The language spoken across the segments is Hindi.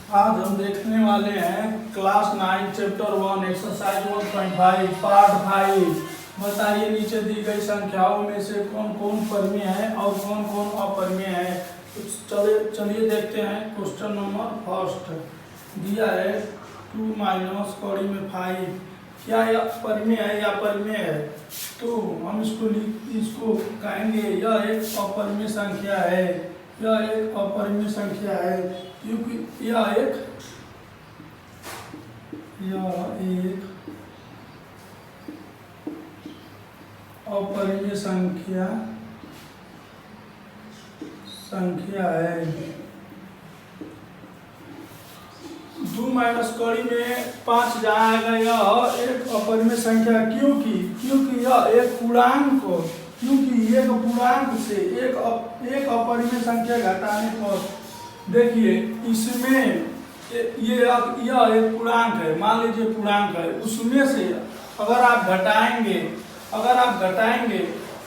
आज हम देखने वाले हैं क्लास 9 चैप्टर 1 एक्सरसाइज 1.5 पार्ट 5। बताइए नीचे दी गई संख्याओं में से कौन कौन परिमेय है और कौन कौन अपरिमेय है। तो चलिए देखते हैं। क्वेश्चन नंबर फर्स्ट दिया है 2 माइनस कड़ी में 5। क्या यह परिमेय है या परिमेय है? तो हम इसको कहेंगे यह एक अपरिमेय संख्या है। यह एक अपरिमेय संख्या है क्योंकि यह एक अपरिमेय संख्या है। 2 माइनस कड़ी में 5 जहाँ आएगा यह एक अपरिमेय संख्या क्योंकि यह एक पूर्णांक से एक अपरिमेय संख्या घटाने पर देखिए इसमें यह एक पूर्णांक है। मान लीजिए पूर्णांक है, उसमें से अगर आप घटाएंगे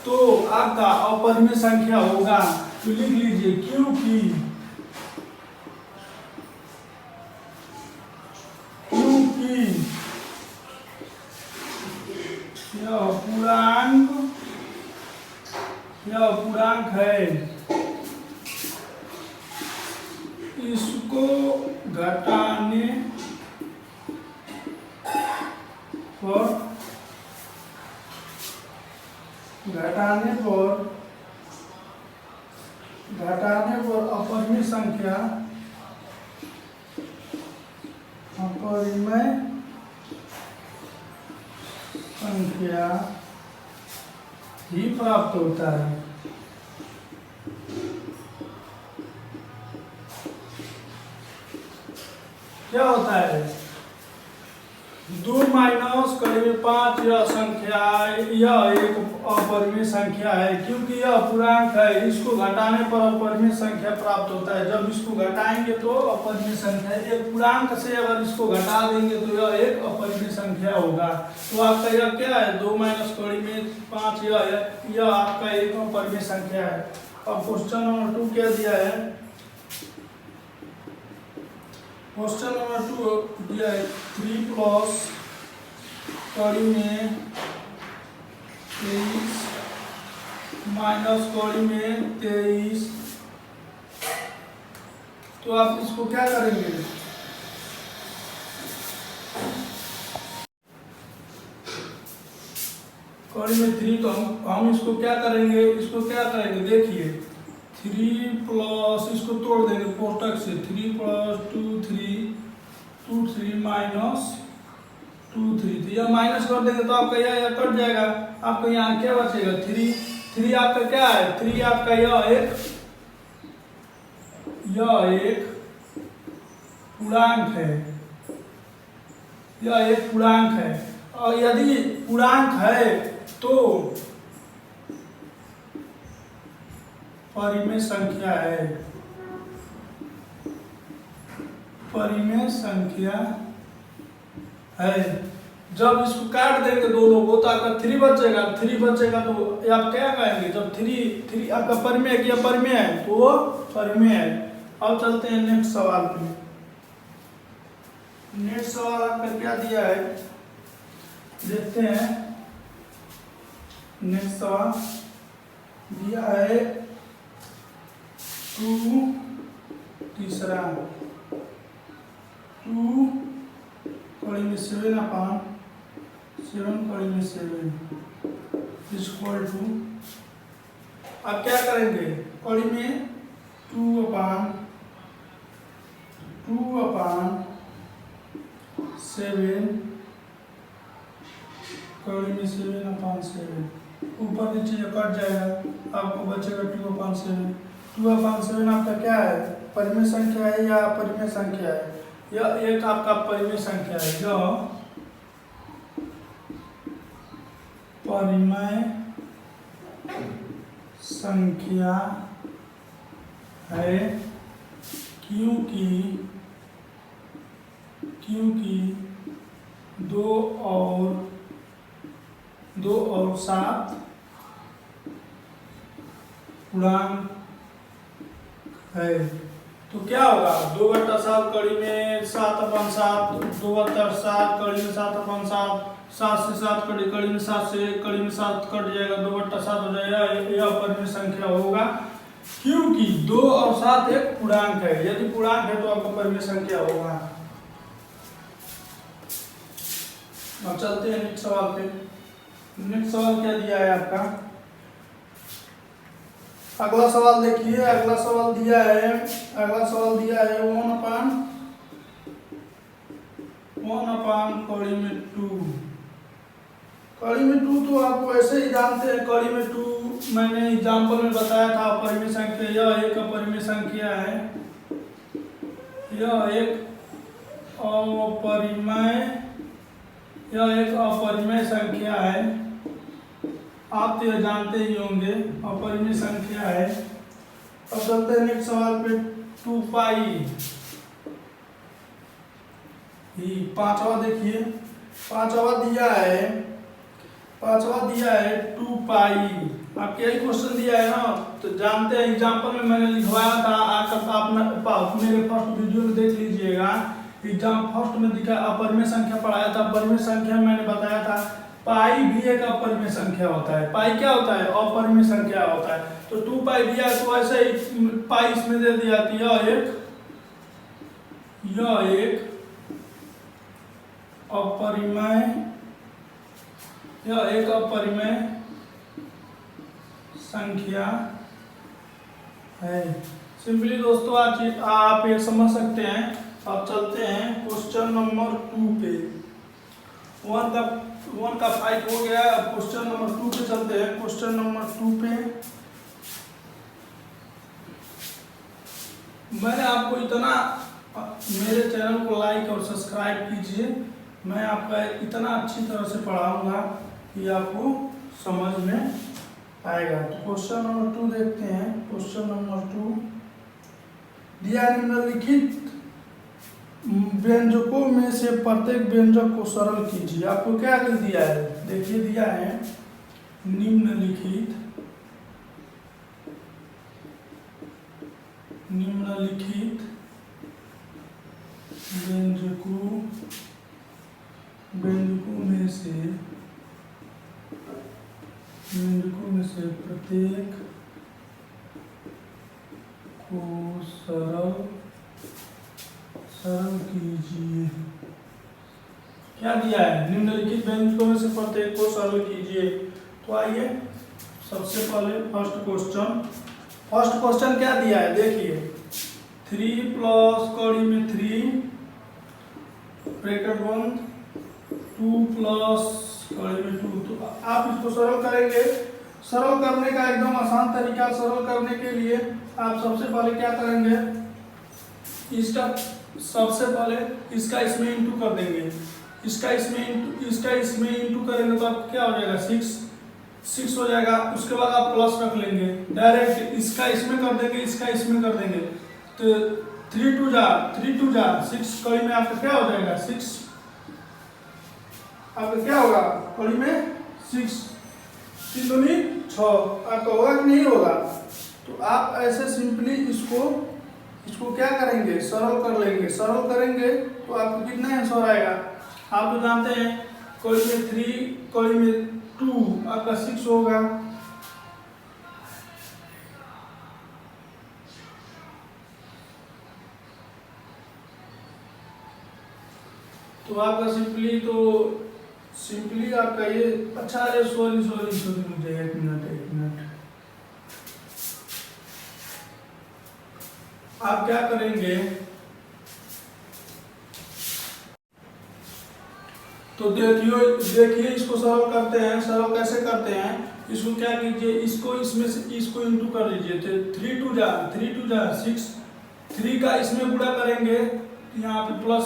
तो आपका अपरिमेय संख्या होगा। तो लिख लीजिए क्योंकि यह पूर्णांक है, इसको घटाने पर अपरिमेय संख्या ही प्राप्त होता है। क्या होता है? 2 माइनस कड़ी में 5 यह एक अपरिमेय संख्या है क्योंकि यह पूर्णांक है। इसको घटाने पर अपरिमेय संख्या प्राप्त होता है। जब इसको घटाएंगे तो अपरिमेय संख्या, एक पूर्णांक से अगर इसको घटा देंगे तो यह एक अपरिमेय संख्या होगा। तो आपका यह क्या है? 2 माइनस कड़ी में 5 यह आपका एक अपरिमेय संख्या है। अब क्वेश्चन नंबर 2 क्या दिया है? क्वेश्चन नंबर 2 दिया है 3 प्लस कड़ी में 23 माइनस कड़ी में 23। तो आप इसको क्या करेंगे? कड़ी में 3 तो हम इसको क्या करेंगे? देखिए 3 प्लस, इसको तोड़ देंगे कोष्टक से। 3 प्लस 2 3 माइनस 2 3, तो यह माइनस कर देंगे तो आपका यह कट जाएगा। आपको यहाँ क्या बचेगा? 3 आपका क्या है? 3 आपका यह एक पूर्णांक है। यह एक पूर्णांक है और यदि पूर्णांक है तो परिमेय संख्या है। जब इसको काट देंगे दोनों को तो आपका 3 बचेगा तो आप क्या कहेंगे? जब 3 आपका परिमेय है, क्या परिमेय है? तो वो परिमेय है। अब चलते हैं नेक्स्ट सवाल पे। नेक्स्ट सवाल आपका क्या दिया है देखते हैं। नेक्स्ट सवाल दिया है 2 तीसरा 2 कड़ी में 7 कड़ी में 7 इक्वल टू, आप क्या करेंगे? कड़ी में 2 अपान 7 कड़ी में 7 अपान 7, ऊपर नीचे कट जाएगा, आपको बचेगा 2 अपान 7। 2 अपान 7 आपका क्या है? परिमेय संख्या है या अपरिमेय संख्या है? यह एक आपका परिमेय संख्या है। जो परिमेय संख्या है क्योंकि 2 और 7 पूर्णांक है। तो क्या होगा, 2/7 कड़ी में 7/7, 2/7 कड़ी में 7/7, 7 से 7 कड़ी, कड़ी में 7 से कड़ी में 7 कट जाएगा, 2/7 हो जाएगा। यह अपरिमेय संख्या होगा क्योंकि 2 और 7 एक पूर्णांक है। यदि पूर्णांक है तो आपका परिमेय संख्या होगा। अब चलते हैं नेक्स्ट सवाल पे। नेक्स्ट सवाल क्या दिया है आपका, अगला सवाल देखिए। अगला सवाल दिया है 1/1 कड़ी में 2। कड़ी में 2 तो आपको ऐसे ही जानते हैं। कड़ी में 2 मैंने एग्जाम्पल में बताया था अपरिमेय संख्या। यह एक अपरिमेय संख्या है, यह एक अपरिमेय संख्या है। आप तो यह जानते ही होंगे, अपरिमेय संख्या है। अब चलते हैं नेक्स्ट सवाल पे। 2 पाई, पांचवा देखिए, पांचवा दिया है 2 पाई। आपके यही क्वेश्चन दिया है ना, तो जानते हैं एग्जाम्पल में मैंने लिखवाया था। आकर आप मेरे फर्स्ट वीडियो में देख लीजिएगा। एग्जाम फर्स्ट में दिखा अपरिमेय संख्या पढ़ाया था। अपरिमेय संख्या मैंने बताया था पाई भी एक अपरिमेय संख्या होता है। पाई क्या होता है, अपरिमेय संख्या होता है। तो 2 पाई दिया है तो ऐसे ही पाई इसमें दे दिया कि यह एक अपरिमेय संख्या है। सिंपली दोस्तों आज आप ये समझ सकते हैं। अब चलते हैं क्वेश्चन नंबर 2 पे। 1 का 5 हो गया। अब क्वेश्चन नंबर 2 पे चलते हैं। क्वेश्चन नंबर 2 पे मैंने आपको इतना, मेरे चैनल को लाइक और सब्सक्राइब कीजिए। मैं आपका इतना अच्छी तरह से पढ़ाऊंगा कि आपको समझ में आएगा। तो क्वेश्चन नंबर 2 देखते हैं। क्वेश्चन नंबर 2 दिया, निम्नलिखित व्यंजकों में से प्रत्येक व्यंजक को सरल कीजिए। आपको क्या कर दिया है, देखिए दिया है निम्नलिखित व्यंजकों में से प्रत्येक को सरल कीजिए। क्या दिया है, निम्नलिखित व्यंजकों में से प्रत्येक को सरल कीजिए। तो आइए सबसे पहले फर्स्ट क्वेश्चन क्या दिया है, देखिए 3 प्लस कड़ी में 3 ब्रैकेट 1, 2 प्लस कड़ी में 2। तो आप इसको सरल करेंगे। सरल करने का एकदम आसान तरीका, सरल करने के लिए आप सबसे पहले क्या करेंगे, सबसे पहले इसका इसमें इंटू कर देंगे। इसका इसमें इंटू करेंगे तो आपको क्या हो जाएगा, 6 हो जाएगा। उसके बाद आप प्लस रख लेंगे। डायरेक्ट इसका इसमें कर देंगे, इसका इसमें कर देंगे। तो 3 2 जा 6 कड़ी में आपका क्या हो जाएगा, 6 आपका क्या होगा कड़ी में 6, 3 दूनी 6 आपका होगा कि नहीं होगा। तो आप ऐसे सिंपली इसको क्या करेंगे, सरल कर लेंगे। सरल करेंगे तो आपको कितना आंसर आएगा, आप तो जानते हैं कड़ी में 3 कड़ी में 2 आपका 6 होगा। तो आपका सिंपली आपका ये अच्छा है। सॉरी मुझे एक मिनट। आप क्या करेंगे, तो देखिए इसको सरल करते हैं। सरल कैसे करते हैं, इसको क्या कीजिए, इसको इसमें से इसको इंटू कर लीजिए। तो 3 2 जा 6, 3 का इसमें गुणा करेंगे। यहाँ पे प्लस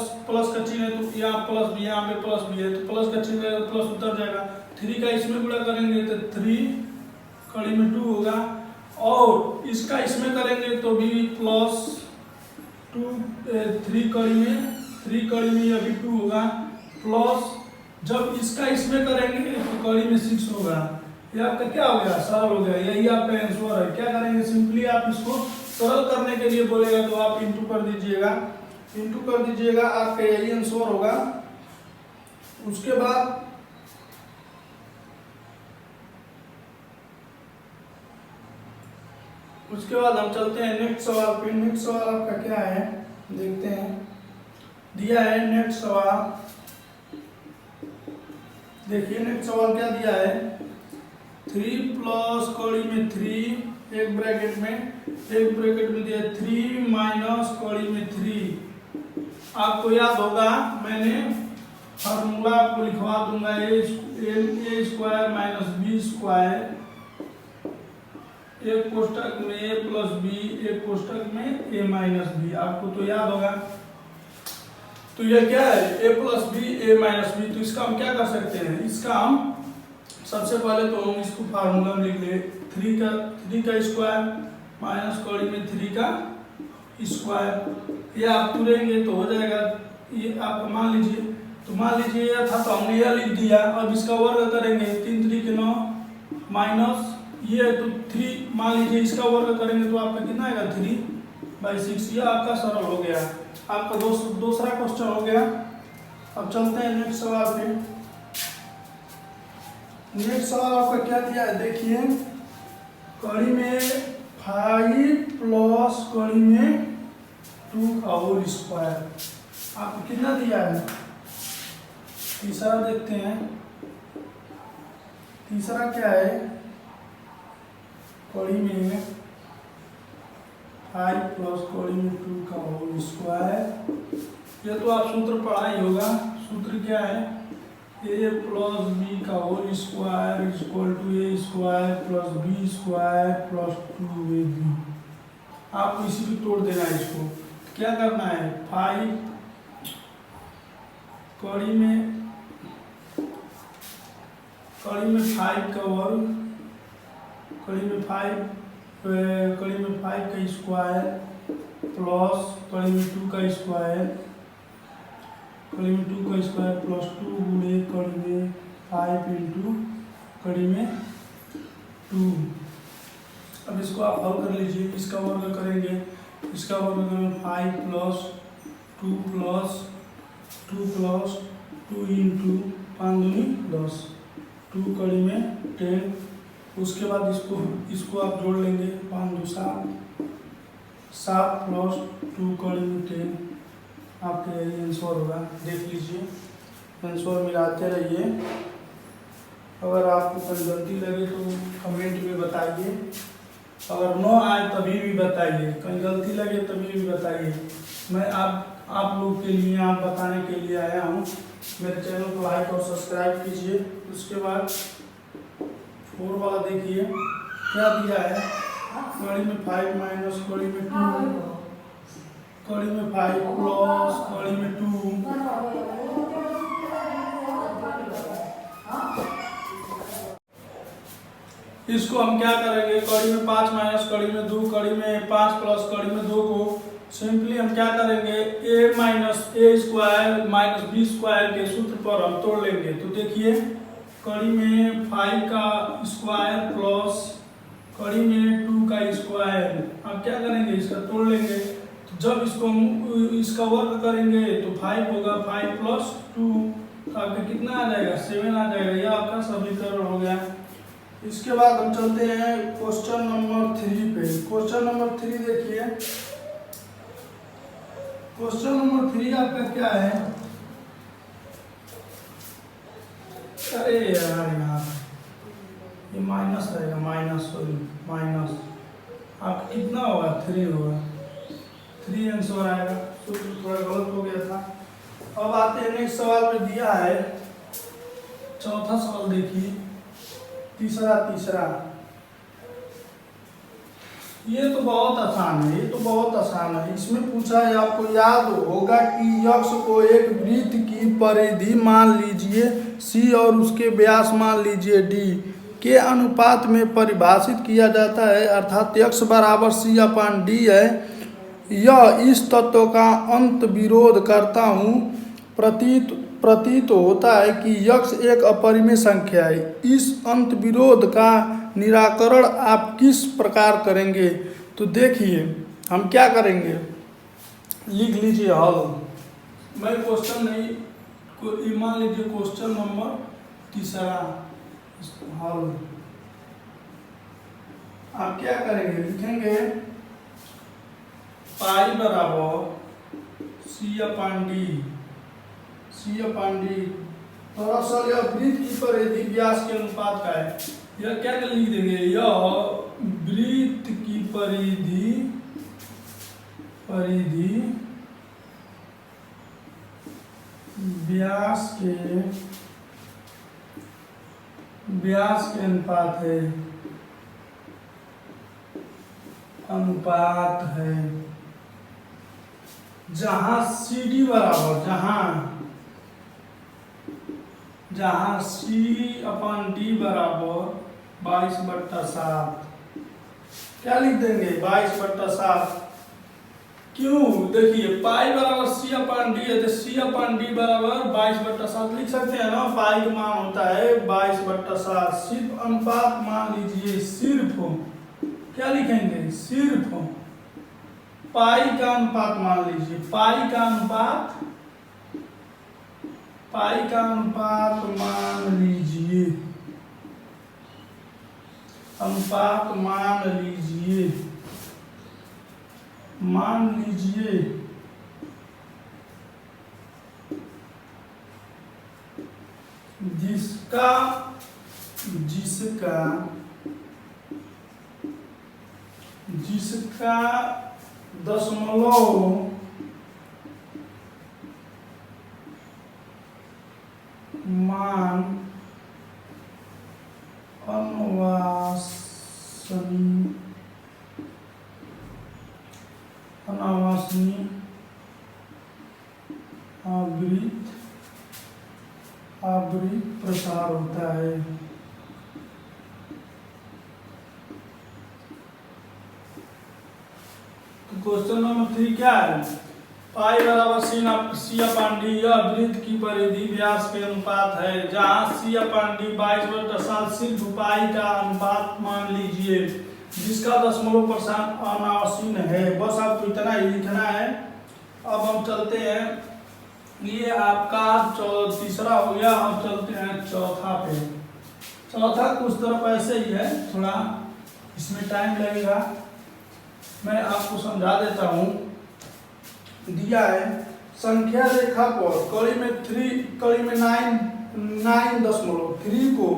का चिन्ह है तो यहाँ प्लस भी, यहाँ पे प्लस भी है तो प्लस का चिन्ह है तो प्लस उतर जाएगा। 3 का इसमें गुणा करेंगे तो 3 कड़ी में 2 होगा। और इसका इसमें करेंगे तो भी प्लस 2, 3 कड़ी में यह भी 2 होगा। प्लस जब इसका इसमें करेंगे तो कड़ी में 6 होगा। ये आपका क्या हो गया, सरल हो गया। यही आपका आंसर है। क्या करेंगे, सिंपली आप इसको सरल करने के लिए बोलेगा तो आप इंटू कर दीजिएगा, इंटू कर दीजिएगा, आपका यही आंसर होगा। उसके बाद हम चलते हैं नेक्स्ट सवाल पे। नेक्स्ट सवाल आपका क्या है देखते हैं। दिया है नेक्स्ट सवाल, देखिए नेक्स्ट सवाल क्या दिया है। 3 प्लस कड़ी में 3 एक ब्रैकेट में दिया 3 माइनस कड़ी में 3। आपको याद होगा मैंने फार्मूला आपको लिखवा दूंगा, ए स्क्वायर माइनस बी स्क्वायर, एक कोष्टक में a प्लस बी, एक कोष्टक में a माइनस बी। आपको तो याद होगा। तो यह क्या है, a plus B a minus B. तो इसका हम क्या कर सकते हैं, इसका हम सबसे पहले तो हम इसको फार्मूला में लिख ले 3 का स्क्वायर माइनस कड़ी में 3 का स्क्वायर। ये आप तुरेंगे तो हो जाएगा, ये आप मान लीजिए यह था तो हमने यह लिख दिया। अब इसका वर्ग करेंगे 3 3 के 9 माइनस ये तो 3 मान लीजिए, इसका वर्ग करेंगे तो आपका कितना आएगा 3/6। ये आपका सरल हो गया, आपका दूसरा क्वेश्चन हो गया। अब चलते हैं नेक्स्ट सवाल पे। नेक्स्ट सवाल आपका क्या दिया है देखिए, कड़ी में 5 प्लस कड़ी में 2 का होल स्क्वायर। आपको कितना दिया है, तीसरा देखते हैं। तीसरा क्या है, कड़ी में 5 प्लस कड़ी में 2 का होल स्क्वायर। ये तो आप सूत्र पढ़ा ही होगा। सूत्र क्या है, a प्लस बी का whole square equal to a square plus B square plus 2ab। आपको इसी भी तोड़ देना है। इसको क्या करना है, 5 कड़ी में 5 का वर्ग, कड़ी में 5 का स्क्वायर प्लस कड़ी में 2 का स्क्वायर, कड़ी में 2 का स्क्वायर प्लस 2 गुणे कड़ी में 5 इंटू कड़ी में 2। अब इसको आप हल कर लीजिए। इसका वर्ग करेंगे, इसका वर्ग करेंगे 5 प्लस 2 प्लस 2 इंटू 5 दूनी 10, 2 कड़ी में 10। उसके बाद इसको आप जोड़ लेंगे, 5 2 7 प्लस 2 कड़ी में 10। आपके यही आंसर होगा। देख लीजिए, आंसर मिलाते रहिए। अगर आपको कोई गलती लगे तो कमेंट में बताइए, अगर न आए तभी भी बताइए, कहीं गलती लगे तभी भी बताइए। मैं आप लोग के लिए, आप बताने के लिए आया हूँ। मेरे चैनल को लाइक और सब्सक्राइब कीजिए। उसके बाद 4 वाला देखिए क्या दिया है, कड़ी में 5 माइनस कड़ी में 2, कड़ी में 5 प्लस कड़ी में 2। इसको हम क्या करेंगे, कड़ी में 5 माइनस कड़ी में 2, कड़ी में 5 प्लस कड़ी में 2 को सिंपली हम क्या करेंगे, a minus a square minus b square के सूत्र पर हम तोड़ लेंगे। तो देखिए कड़ी में 5 का स्क्वायर प्लस कड़ी में 2 का स्क्वायर, अब क्या करेंगे, इसका तोड़ लेंगे। तो जब इसका वर्ग करेंगे तो 5 होगा, 5 प्लस 2 तो आपका कितना आ जाएगा, 7 आ जाएगा। यह आपका समीकरण हो गया। इसके बाद हम चलते हैं क्वेश्चन नंबर 3 पे। क्वेश्चन नंबर 3 देखिए, क्वेश्चन नंबर 3 आपका क्या है, अरे यार ये माइनस रहेगा, माइनस आप कितना होगा, 3 होगा, 3 आंसर आएगा। सूत्र थोड़ा गलत हो गया था। अब आते हैं नेक्स्ट सवाल पे। दिया है चौथा सवाल देखिए, तीसरा ये तो बहुत आसान है, इसमें पूछा है, आपको याद होगा कि यक्ष को एक वृत्त की परिधि मान लीजिए c और उसके व्यास मान लीजिए d के अनुपात में परिभाषित किया जाता है, अर्थात x बराबर c/d है। यह इस तत्व का अंत विरोध करता हूँ। प्रतीत होता है कि यक्ष एक अपरिमेय संख्या है। इस अंत विरोध का निराकरण आप किस प्रकार करेंगे। तो देखिए हम क्या करेंगे, लिख लीजिए हल। मैं क्वेश्चन नहीं, मान लीजिए क्वेश्चन नंबर 3 हल। आप क्या करेंगे, लिखेंगे पाई बराबर सी अपान डी। दरअसल यह वृत्त की परिधि व्यास के अनुपात का है। यह क्या लिख देंगे, यह वृत्त की परिधि व्यास के अनुपात है, जहां सी डी बराबर, जहां सी अपान डी बराबर 22/7। क्या लिख देंगे, 22/7। क्यों, देखिए पाई बराबर सी अपान डी है, तो सी अपान डी बराबर 22/7 लिख सकते हैं ना। पाई का मान होता है 22/7। सिर्फ अनुपात मान लीजिए, सिर्फ क्या लिखेंगे, सिर्फ पाई का अनुपात मान लीजिए। पाई का अनुपात मान लीजिए, मान लीजिए जिसका दशमलव मान अनावासनीय आवृत्त प्रसार होता है। तो क्वेश्चन नंबर 3 क्या है, पाई बराबर सी अपान डी, यह वृत्त की परिधि व्यास के अनुपात है, जहां सी अपान डी 22/7 सिर्फ पाई का अनुपात मान लीजिए, जिसका दशमलव % अनावश्यक है। बस आपको इतना ही लिखना है। अब हम चलते हैं, ये आपका तीसरा हो गया। अब चलते हैं चौथा पे। चौथा कुछ तरफ ऐसे ही है, थोड़ा इसमें टाइम लगेगा, मैं आपको समझा देता हूँ। दिया है संख्या रेखा पर कड़ी में 9.3 को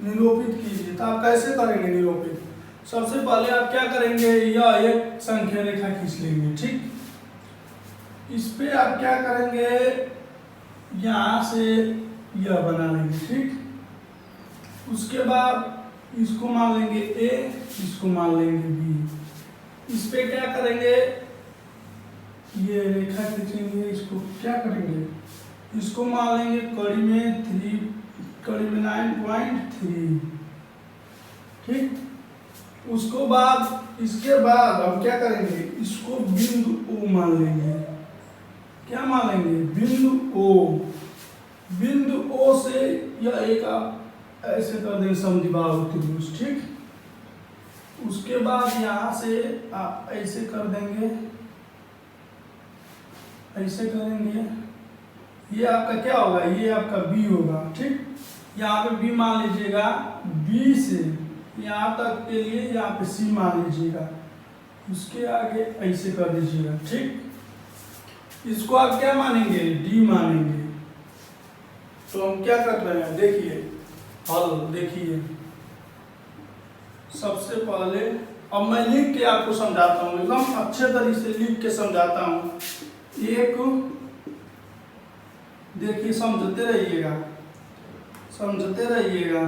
निरूपित कीजिए। तो आप कैसे करेंगे निरूपित, सबसे पहले आप क्या करेंगे, यह एक संख्या रेखा खींच लेंगे, ठीक। इस पे आप क्या करेंगे, यहां से यह बना लेंगे, ठीक। उसके बाद इसको मान लेंगे ए, इसको मान लेंगे बी। इस पे क्या करेंगे, ये रेखा खींचेंगे, इसको क्या करेंगे, इसको मान लेंगे कड़ी में 9.3, ठीक। इसके बाद हम क्या करेंगे, इसको बिंदु ओ मान लेंगे। क्या मान लेंगे, बिंदु ओ। बिंदु ओ से यह एक आप ऐसे कर देंगे समद्विबाहु त्रिभुज, ठीक। उसके बाद यहाँ से आप ऐसे कर देंगे, ऐसे करेंगे, ये आपका क्या होगा, ये आपका बी होगा, ठीक। यहाँ पे बी मान लीजिएगा, बी से यहाँ तक के लिए यहाँ पे सी मान लीजिएगा, उसके आगे ऐसे कर दीजिएगा, ठीक। इसको आप क्या मानेंगे, डी मानेंगे। तो हम क्या कर रहे हैं, देखिए हल देखिए। सबसे पहले अब मैं लिख के आपको समझाता हूँ, एकदम अच्छे तरीके से लिख के समझाता हूँ। एक देखिए, समझते रहिएगा।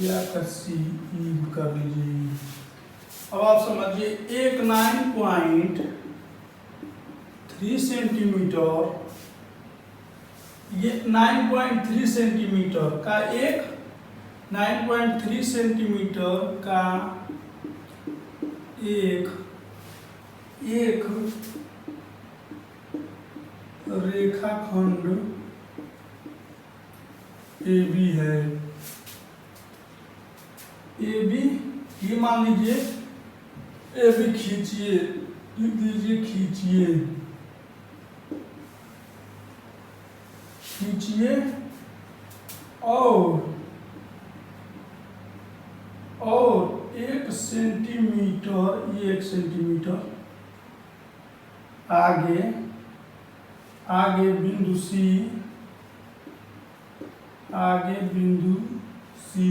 या कर लीजिए। अब आप समझिए, एक 9.3 सेंटीमीटर, ये 9.3 सेंटीमीटर का एक 9.3 सेंटीमीटर का एक रेखाखंड AB है। AB ये मान लीजिए ए भी खींचिए, लिख दीजिए खींचिए, खींचिए और 1 सेंटीमीटर, ये 1 सेंटीमीटर आगे बिंदु सी, आगे बिंदु सी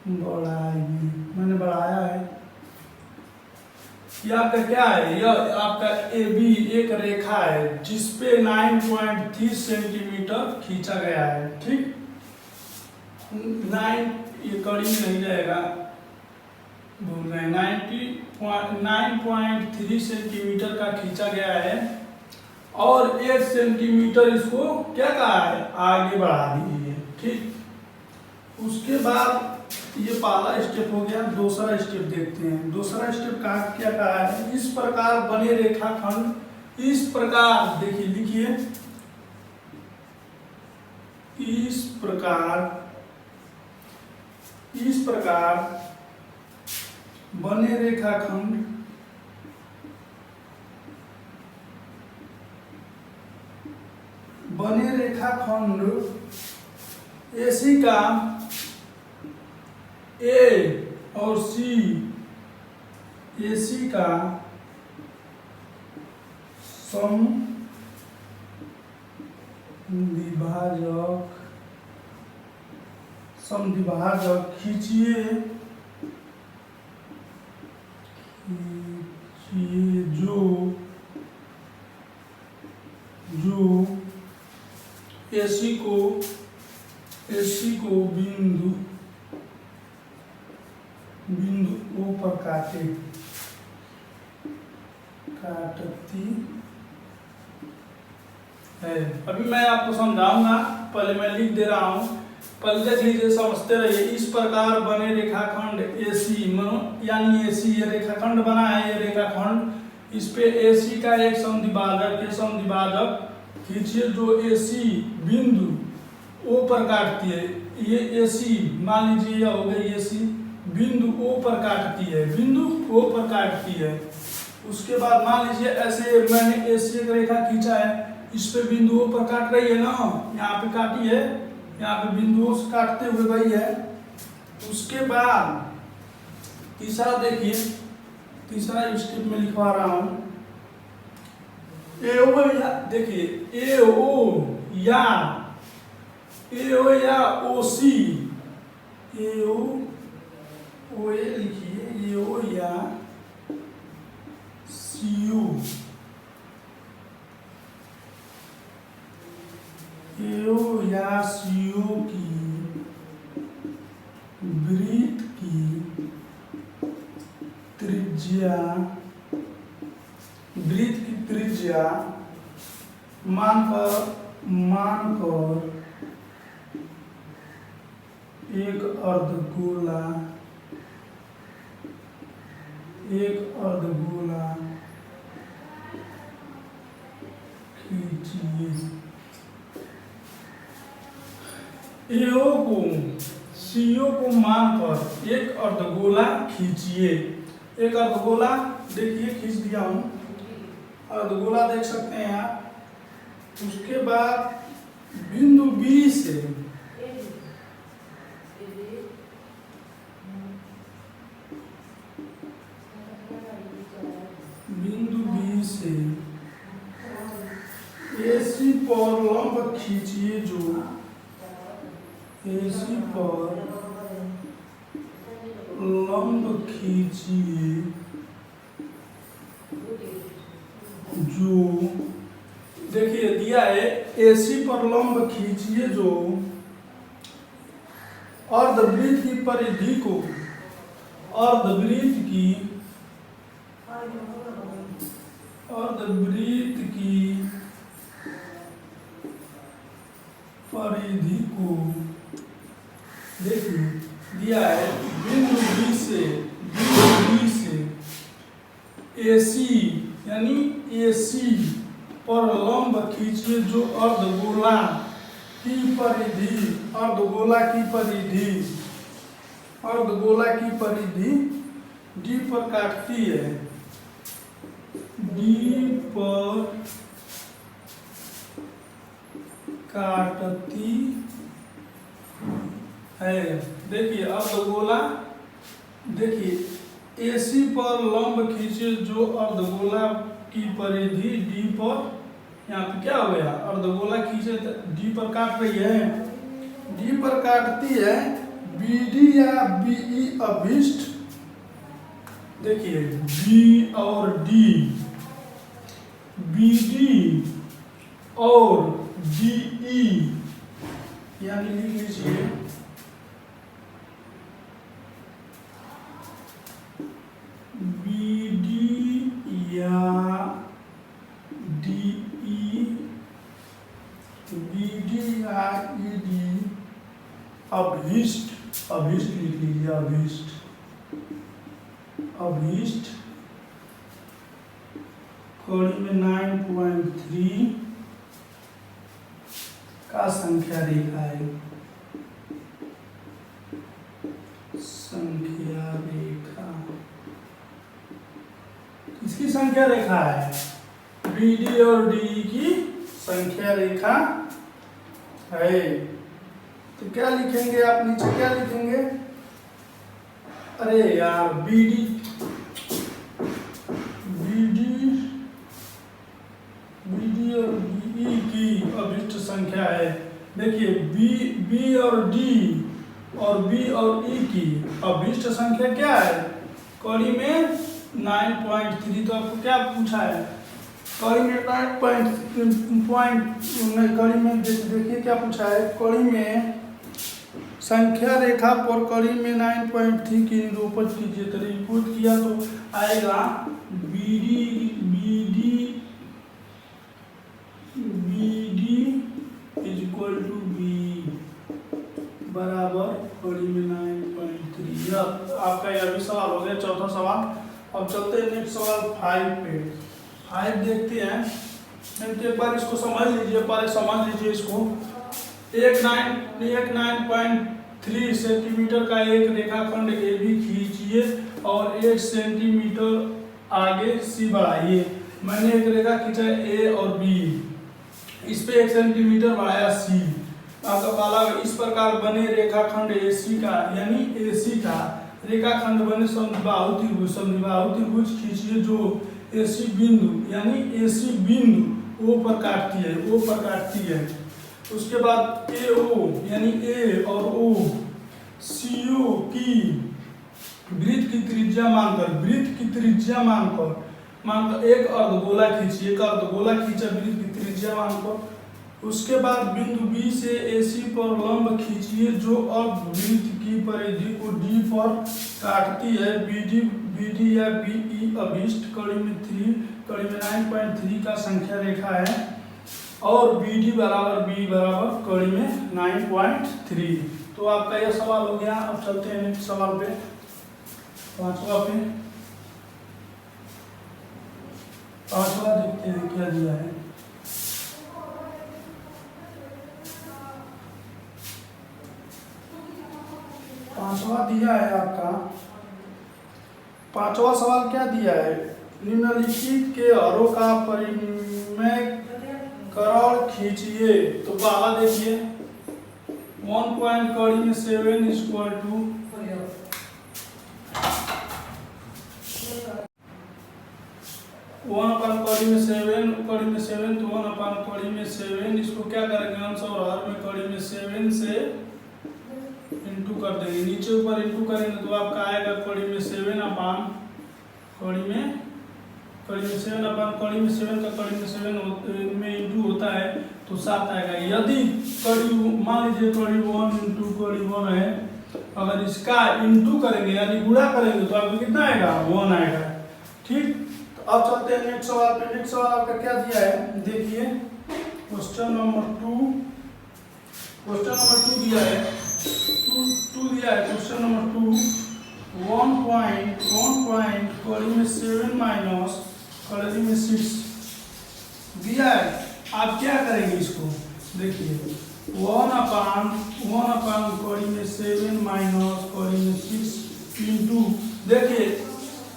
बढ़ाइए। मैंने बढ़ाया है। ये आपका क्या है? यह आपका ए बी एक रेखा है जिसपे 9.30 सेंटीमीटर खींचा गया है। ठीक, 9 ये कड़ी नहीं जाएगा, भूल गए, 9.3 सेंटीमीटर का खींचा गया है और 1 सेंटीमीटर इसको क्या कहा है? आगे बढ़ा दीजिए। ठीक, उसके बाद ये पहला स्टेप हो गया। दूसरा स्टेप देखते हैं। दूसरा स्टेप का क्या कहा है? इस प्रकार बने रेखाखंड, इस प्रकार देखिए, लिखिए, इस प्रकार बने रेखाखंड एसी का ए और सी, एसी का समद्विभाजक खींचिए जो एसी को बिंदु ओ पर काटती है। अभी मैं आपको समझाऊंगा, पहले मैं लिख दे रहा हूं, पहले देख लीजिए, समझते रहिए। इस प्रकार बने रेखाखंड एसी, यानी एसी ये रेखाखंड बना है, ये रेखाखंड, इस पे एसी का एक समद्विभाजक खींचिए जो एसी बिंदु ओ पर काटती है। ये एसी मान लीजिए यह हो गई एसी, बिंदु ओ पर काटती है, बिंदु ओ पर काटती है। उसके बाद मान लीजिए ऐसे मैंने एसी एक रेखा खींचा है, इस पे बिंदु ओ पर काट रही है ना, यहाँ पे काटी है, यहाँ पे बिंदुओं से काटते हुए गई है। उसके बाद तीसरा देखिए, तीसरा स्टेप में लिखवा रहा हूं, ए ओ या, देखिए ए ओ या ओ सी, ए ओ ए लिखिए, ए ओ या सी यू, एओ या सीओ की वृत्त की त्रिज्या मानकर एक अर्धगोला खींचिए। एओ को सीओ को मानकर एक अर्धगोला खींचिए। एक अर्धगोला देखिए खींच दिया हूं, अर्धगोला देख सकते हैं आप। उसके बाद बिंदु बी से एसी पर लंब खींचिए, जो एसी पर लंब खींचिए जो, देखिए दिया है एसी पर लंब खींचिए जो अर्धवृत्त की परिधि को, अर्धवृत्त की परिधि को, देखिए दिया है बिंदु बी से एसी यानी एसी पर लंब खींचिए जो अर्धगोला की परिधि अर्धगोला की परिधि डी पर काटती है, डी पर काटती है। देखिए अर्धगोला, देखिए AC पर लंब खींचे जो अर्धगोला की परिधि डी पर, यहाँ पे क्या हो गया, अर्धगोला खींचे डी पर काट रही है, डी पर काटती है BD या BE अभिष्ट। देखिए B और D, BD और DE, यानी लिख लीजिए BD या DE, BD या ED अभिष्ट, अभिष्ट लिख लीजिए, अभिष्ट, अभिष्ट कड़ी में 9.3 का संख्या रेखा है, संख्या रेखा, किसकी संख्या रेखा है, BD और DE की संख्या रेखा है। तो क्या लिखेंगे आप, नीचे क्या लिखेंगे, अरे यार BD और DE की अभिष्ट संख्या है। देखिए B और D और B और E की अभिष्ट संख्या क्या है, कड़ी में 9.3। तो आपको क्या पूछा है, कड़ी में 9 कड़ी में देखिए क्या पूछा है, कड़ी में संख्या रेखा पर कड़ी में 9.3 की निरूपण कीजिए। तो निरूपित किया तो आएगा BD is equal to B बराबर कड़ी में 9.3। आपका यह भी सवाल हो गया, चौथा सवाल। अब चलते हैं नेक्स्ट सवाल 5 पे। 5 देखते हैं, एक बार इसको समझ लीजिए, पहले समझ लीजिए इसको। 9.3 सेंटीमीटर का एक रेखाखंड AB खींचिए और 1 सेंटीमीटर आगे C बढ़ाइए। मैंने एक रेखा खींचा है A और B, इस पे 1 सेंटीमीटर बढ़ाया C। आपका पाला इस प्रकार बने रेखाखंड AC का, यानी AC का रेखाखंड बने समद्विबाहु त्रिभुज, समद्विबाहु त्रिभुज खींचिए जो AC बिंदु, यानी AC बिंदु O पर काटती है, O पर काटती है। उसके बाद AO यानी A और O CO की वृत्त की त्रिज्या मानकर, वृत्त की त्रिज्या मानकर एक अर्धगोला खींचिए, एक अर्धगोला खींचा वृत्त की त्रिज्या मानकर। उसके बाद बिंदु B से AC पर लंब खींचिए जो अर्धवृत्त की परिधि को D पर काटती है। BD या BE अभिष्ट कड़ी में 9.3 का संख्या रेखा है और BD बराबर B बराबर कड़ी में 9.3। तो आपका यह सवाल हो गया। अब चलते हैं नेक्स्ट सवाल पे, 5वां पे। 5वां देखते हैं क्या दिया है। पांचवा दिया है आपका, 5वां सवाल क्या दिया है, निम्नलिखित के हरों का परिमेय करण खींचिए। तो पहला देखिए 1.7 इक्वल टू 1/7 तो 1/7 इसको क्या करेंगे अंश और हर में कड़ी में 7 से इंटू कर देंगे, नीचे ऊपर इंटू करेंगे तो आपका आएगा कड़ी में 7 अपान कड़ी में 7 अपान कड़ी में 7 का कड़ी में 7 में इंटू होता है तो 7 आएगा। यदि कड़ी मान लीजिए कड़ी 1 इंटू कड़ी 1 है, अगर इसका इंटू करेंगे यानी गुणा करेंगे तो आपको कितना आएगा, 1 आएगा। ठीक, तो अब चलते हैं नेक्स्ट सवाल पे। नेक्स्ट सवाल आपका क्या दिया है, देखिए क्वेश्चन नंबर 2 दिया है, 2 दिया है। क्वेश्चन नंबर 2 1 कड़ी में 7 माइनस कड़ी में 6 दिया है। आप क्या करेंगे इसको, देखिए वन अपान कड़ी में 7 माइनस कड़ी में 6 इंटू, देखिए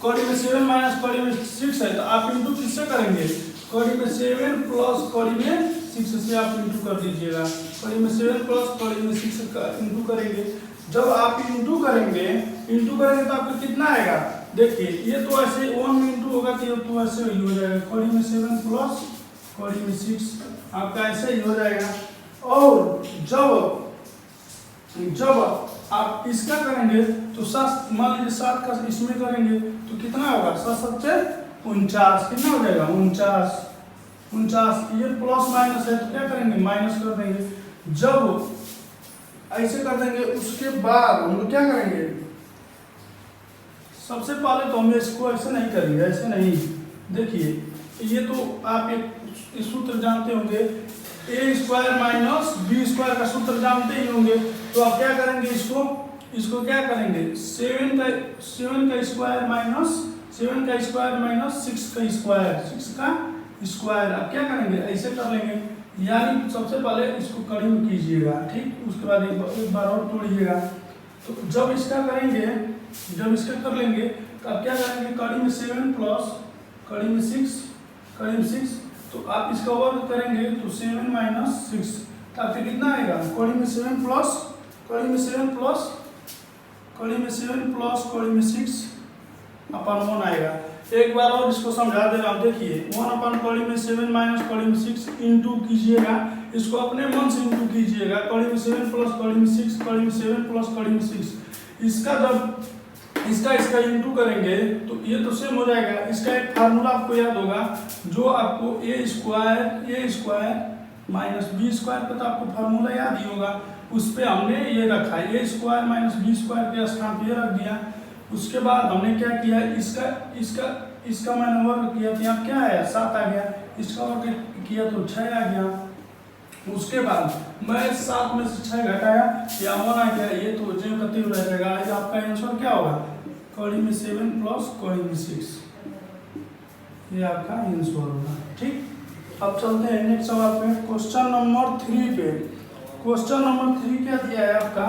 कड़ी में 7 माइनस कड़ी में 6 है तो आप इंटू किससे करेंगे, कड़ी में 7 प्लस कड़ी में 6 से आप इंटू कर दीजिएगा। कड़ी में 7 प्लस कड़ी में 6 का इंटू करेंगे। जब आप इंटू करेंगे तो आपको कितना आएगा, देखिए ये तो ऐसे 1 में इंटू होगा तो तो ऐसे ही हो जाएगा, कड़ी में 7 प्लस कड़ी में 6 आपका ऐसे ही हो जाएगा। और जब आप इसका करेंगे तो 7, मान लीजिए 7 का इसमें करेंगे तो कितना होगा, 7 7 49, कितना हो जाएगा 49। ये प्लस माइनस है तो क्या करेंगे, माइनस कर देंगे। जब ऐसे कर देंगे उसके बाद हम लोग क्या करेंगे, सबसे पहले तो हम इसको ऐसे नहीं करेंगे, ऐसे नहीं, देखिए ये तो आप एक सूत्र जानते होंगे, ए स्क्वायर माइनस बी स्क्वायर का सूत्र जानते ही होंगे। तो आप क्या करेंगे, इसको क्या करेंगे, 7 का स्क्वायर माइनस 6 का स्क्वायर आप क्या करेंगे, ऐसे कर लेंगे। यानी सबसे पहले इसको कड़ी में कीजिएगा, ठीक, उसके बाद एक बार और तोड़िएगा। तो जब इसका कर लेंगे तो आप क्या करेंगे, कड़ी में 7 प्लस कड़ी में 6 तो आप इसका वर्ग करेंगे तो 7 माइनस 6 तो आपको कितना आएगा, कड़ी में 7 प्लस कड़ी में 6 अपन 1 आएगा। एक बार और इसको समझा दे रहा हूँ, देखिए 1 अपन कड़ी में 7 माइनस कड़ी में 6 इंटू कीजिएगा, इसको अपने मन से इंटू कीजिएगा, कड़ी में 7 प्लस कड़ी में 6 कड़ी में 7 प्लस कड़ी में 6। इसका जब इसका इंटू करेंगे तो ये तो सेम हो जाएगा। इसका एक फार्मूला आपको याद होगा, जो आपको ए स्क्वायर माइनस बी स्क्वायर का तो आपको फार्मूला याद ही होगा, उस पर हमने ये रखा है, ए स्क्वायर माइनस बी स्क्वायर के स्थान पर रख दिया। उसके बाद हमने क्या किया, इसका मैंने वर्ग किया तो यहाँ क्या आया, 7 आ गया, इसका वर्ग किया तो 6 आ गया। उसके बाद मैं 7 में से 6 घटाया, या 1 आ गया, ये तो जो कति रह जाएगा। आपका आंसर क्या होगा, कड़ी में 7 प्लस कड़ी में 6, ये आपका आंसर होगा, ठीक। अब चलते हैं नेक्स्ट सवाल पे, क्वेश्चन नंबर 3 पे। क्वेश्चन नंबर 3 क्या दिया है आपका,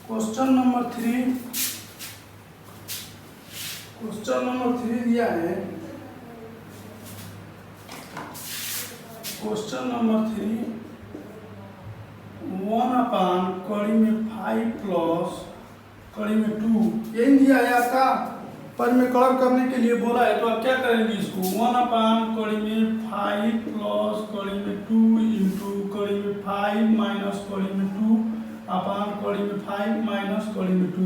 क्वेश्चन नंबर 3 दिया है, क्वेश्चन नंबर 3 1 अपान कड़ी में 5 प्लस कड़ी में 2 यही दिया है आपका। पर में कलर करने के लिए बोला है तो आप क्या करेंगे, इसको 1 अपान कड़ी में 5 प्लस कड़ी में 2 इंटू कड़ी में 5 माइनस कड़ी में 2 अपान कड़ी में 5 माइनस कड़ी में 2।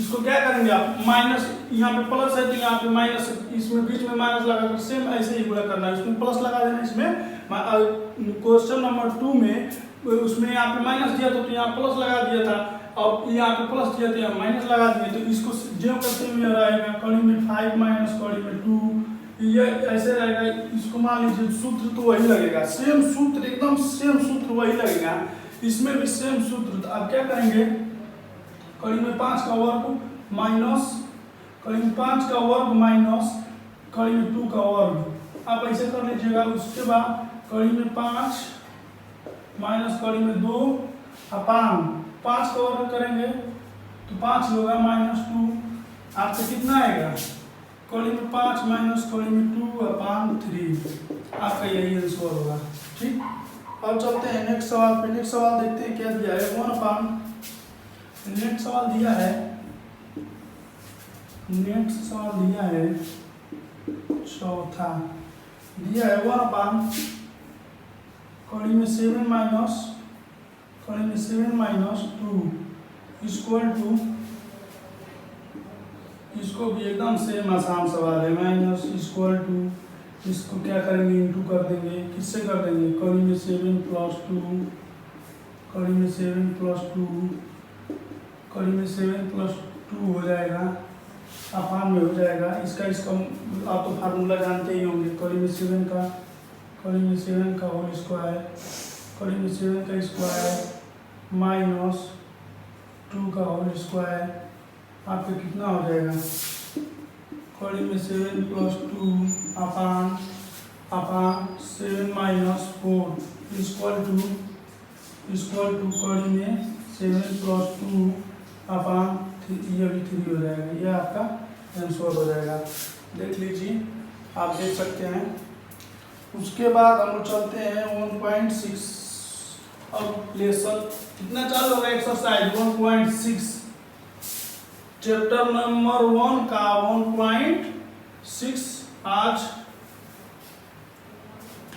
इसको क्या करेंगे आप, माइनस यहाँ पे प्लस है तो यहाँ पे माइनस, इसमें बीच में माइनस लगाकर सेम ऐसे ही पूरा करना है, इसमें प्लस लगा देना। इसमें क्वेश्चन नंबर 2 में उसमें यहाँ पे माइनस दिया तो यहाँ प्लस लगा दिया था, अब यहाँ पे प्लस दिया तो यहाँ माइनस लगा दिए, तो इसको जो करते हुए रहेगा कड़ी में 5 माइनस कड़ी में 2, ये ऐसे रहेगा। इसको मान लीजिए सूत्र तो वही लगेगा, सेम सूत्र, एकदम सेम सूत्र वही लगेगा, इसमें भी सेम सूत्र। तो आप क्या करेंगे, कड़ी में 5 का वर्ग माइनस कड़ी में 5 का वर्ग माइनस कड़ी में 2 का वर्ग, आप ऐसे कर लीजिएगा। उसके बाद कड़ी में 5 माइनस कड़ी में 2 अपान 5 का वर्ग करेंगे तो 5 होगा माइनस 2, आपको कितना आएगा, कड़ी में 5 माइनस कड़ी में 2 अपान 3, आपका यही आंसर होगा, ठीक। अब चलते हैं नेक्स्ट सवाल पे। नेक्स्ट सवाल देखते हैं क्या दिया है, 1 अपान, नेक्स्ट सवाल दिया है चौथा दिया है 1 अपान कड़ी में 7 माइनस 2 इक्वल टू, इसको भी एकदम सेम आसान सवाल है, माइनस इक्वल टू, इसको क्या करेंगे, इंटू कर देंगे, किससे कर देंगे, कड़ी में 7 प्लस 2 कड़ी में 7 प्लस 2 कड़ी में 7 प्लस 2 हो जाएगा, अपान में हो जाएगा। इसका आप तो फार्मूला जानते ही होंगे, कड़ी में 7 का होल स्क्वायर, कड़ी में 7 का स्क्वायर माइनस 2 का होल स्क्वायर, आपका कितना हो जाएगा, कड़ी में 7 plus 2 upon 7 minus 4 equal equal to कड़ी में 7+2 अपान ये भी 3 हो जाएगा। ये आपका आंसर हो जाएगा, देख लीजिए, आप देख सकते हैं। उसके बाद हम लोग चलते हैं 1.6 अब लेसन कितना चालू होगा एक्सरसाइज 1.6 चैप्टर नंबर 1 का 1.6 आज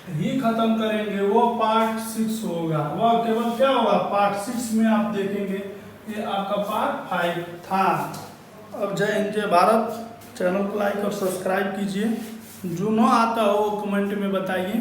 ही खत्म करेंगे। वो पार्ट 6 होगा, वह केवल क्या होगा पार्ट 6 में आप देखेंगे। ये आपका पार्ट 5 था। अब जय हिंद जय भारत। चैनल को लाइक और सब्सक्राइब कीजिए। जो न आता हो कमेंट में बताइए।